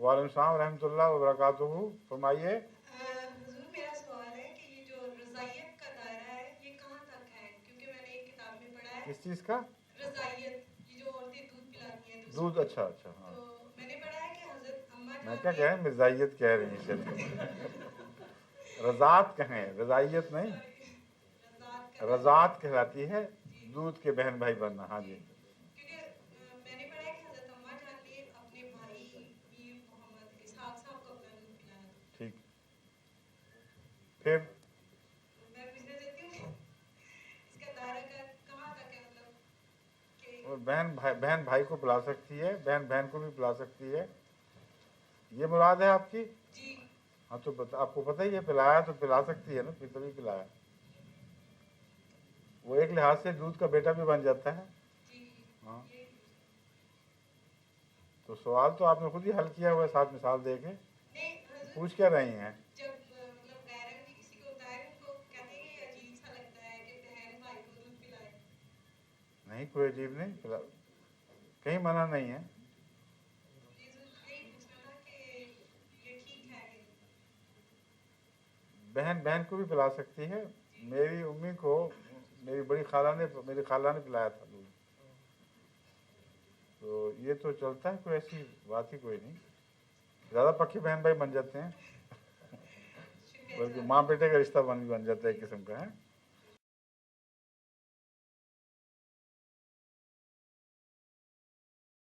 वालेकुम सलाम रहमतुल्लाह व बरकातुहू। फरमाइए। हुजूर, मेरा सवाल है कि ये जो रज़ाइयत का दायरा है ये कहाँ तक है? क्योंकि मैंने एक किताब में पढ़ा है किस चीज़ का? रज़ाइयत, ये जो औरतें दूध पिलाती हैं दूसरों दूध, को। अच्छा अच्छा, हाँ। तो मैंने पढ़ा है कि हज़रत अम्मा मैं जान क्या कह रहे हैं, मिर्जाइयत कह रही हैं शायद। रज़ात कहें, रज़ाइयत नहीं। सॉरी, रज़ात का दायरा। रज़ात कहलाती है जी, दूध के बहन भाई बनना। हाँ जी। क्योंकि मैंने पढ़ा है कि हज़रत अम्मा जान ने अपने भाई मीर मोहम्मद इसहाक साहब को अपना दूध पिलाया था। ठीक। फिर मैं पूछना चाहती हूँ इसका दायरा का कहाँ तक है, मतलब कि और बहन भाई को पिला सकती है, बहन बहन को भी पिला सकती है, ये मुराद है आपकी? जी हाँ तो आपको पता ही है, पिलाया तो पिला सकती है ना, फिर तभी पिलाया। वो एक लिहाज से दूध का बेटा भी बन जाता है। जी हाँ, ये तो सवाल तो आपने खुद ही हल किया हुआ है, साथ मिसाल दे के। नहीं हजूर, पूछ क्या रही हैं? जब मतलब गैरन भी किसी को होता है उनको कहते हैं कि अजीब सा लगता है कि बहन भाई को दूध पिलाए। नहीं, कोई अजीब नहीं, कहीं मना नहीं है। जी हजूर, यही पूछना था कि ये ठीक है कि नहीं। बहन बहन को भी पिला सकती है। मेरी उम्मी को मेरी मेरी खाला ने पिलाया था दूध, तो ये तो चलता है, कोई ऐसी बात ही कोई नहीं। ज़्यादा पक्के बहन भाई बन जाते हैं, शुक्रिया बल्कि जनाब। माँ बेटे का रिश्ता बन जाता है एक किस्म का है।